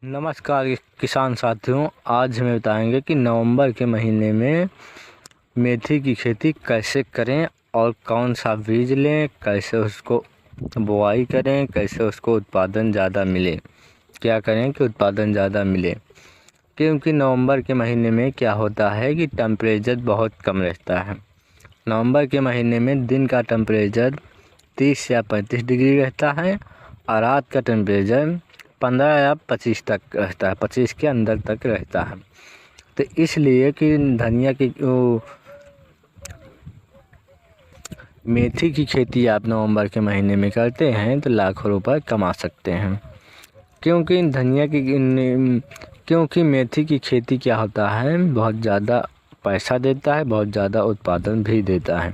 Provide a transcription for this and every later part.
नमस्कार किसान साथियों, आज हमें बताएंगे कि नवंबर के महीने में मेथी की खेती कैसे करें और कौन सा बीज लें, कैसे उसको बुआई करें, कैसे उसको उत्पादन ज़्यादा मिले, क्या करें कि उत्पादन ज़्यादा मिले। क्योंकि नवंबर के महीने में क्या होता है कि टेम्परेचर बहुत कम रहता है। नवंबर के महीने में दिन का टेम्परेचर 30 या 35 डिग्री रहता है और रात का टेम्परेचर 15 या 25 तक रहता है, 25 के अंदर तक रहता है। तो इसलिए कि धनिया की मेथी की खेती आप नवंबर के महीने में करते हैं तो लाखों रुपए कमा सकते हैं। क्योंकि मेथी की खेती क्या होता है, बहुत ज़्यादा पैसा देता है, बहुत ज़्यादा उत्पादन भी देता है।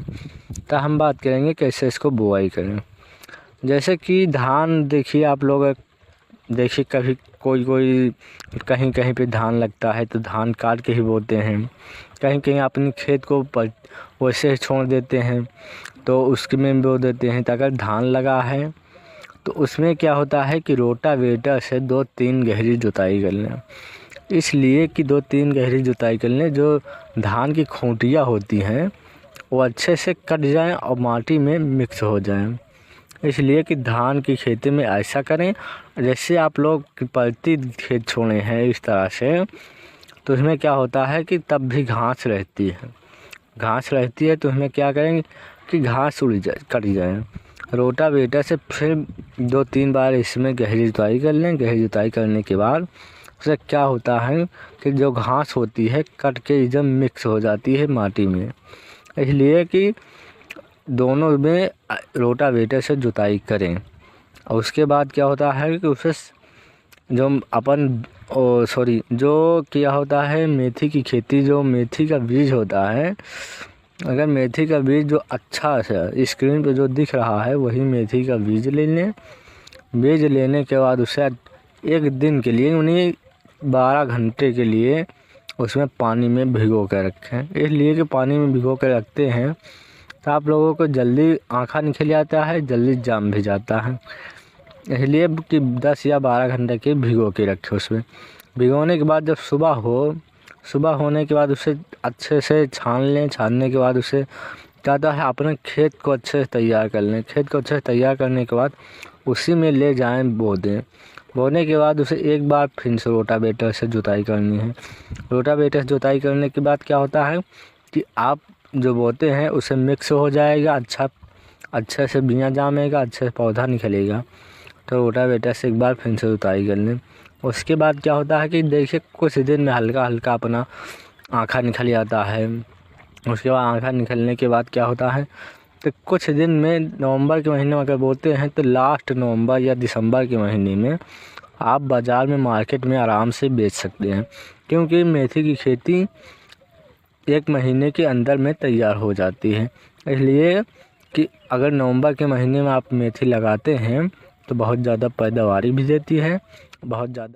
तो हम बात करेंगे कैसे इसको बुआई करें। जैसे कि धान देखिए, आप लोग देखिए कभी कोई कहीं कहीं पे धान लगता है तो धान काट के ही बोते हैं, कहीं कहीं अपने खेत को वैसे ही छोड़ देते हैं तो उसके में बो देते हैं। तो अगर धान लगा है तो उसमें क्या होता है कि रोटावेटर से 2-3 गहरी जुताई कर लें। इसलिए कि 2-3 गहरी जुताई कर लें, जो धान की खूंटियाँ होती हैं वो अच्छे से कट जाएं और माटी में मिक्स हो जाएं। इसलिए कि धान की खेती में ऐसा करें, जैसे आप लोग प्रति खेत छोड़े हैं इस तरह से, तो उसमें क्या होता है कि तब भी घास रहती है तो उसमें क्या करेंगे कि घास कट जाए। रोटावेटर से फिर 2-3 बार इसमें गहरी जुताई कर लें। गहरी जुताई करने के बाद उससे क्या होता है कि जो घास होती है कट के एकदम मिक्स हो जाती है माटी में। इसलिए कि दोनों में रोटावेटर से जुताई करें। और उसके बाद क्या होता है कि उसे जो किया होता है मेथी की खेती, जो मेथी का बीज होता है, अगर मेथी का बीज जो अच्छा से स्क्रीन पे जो दिख रहा है वही मेथी का बीज ले लें। बीज लेने के बाद उसे एक दिन के लिए, उन्हें 12 घंटे के लिए उसमें पानी में भिगो कर रखें। इसलिए कि पानी में भिगो कर रखते हैं तो आप लोगों को जल्दी आँखा निकल जाता है, जल्दी जाम भी जाता है। इसलिए कि 10 या 12 घंटे के भिगो के रखें। उसमें भिगोने के बाद जब सुबह होने के बाद उसे अच्छे से छान लें। छानने के बाद उसे क्या है, अपने खेत को अच्छे से तैयार कर लें। खेत को अच्छे से तैयार करने के बाद उसी में ले जाएं बो दें। बोने के बाद उसे एक बार फिर से रोटावेटर से जुताई करनी है। रोटावेटर से जुताई करने के बाद क्या होता है कि आप जो बोते हैं उसे मिक्स हो जाएगा, अच्छे से बिया जामेगा, अच्छे से पौधा निकलेगा। तो रोटावेटर से एक बार फिर से जुताई कर लें। उसके बाद क्या होता है कि देखिए कुछ दिन में हल्का हल्का अपना आँखा निकल जाता है। उसके बाद आँखा निकलने के बाद क्या होता है तो कुछ दिन में नवंबर के महीने में अगर बोते हैं तो लास्ट नवंबर या दिसंबर के महीने में आप बाज़ार में, मार्केट में आराम से बेच सकते हैं। क्योंकि मेथी की खेती 1 महीने के अंदर में तैयार हो जाती है। इसलिए कि अगर नवंबर के महीने में आप मेथी लगाते हैं तो बहुत ज़्यादा पैदावारी भी देती है, बहुत ज़्यादा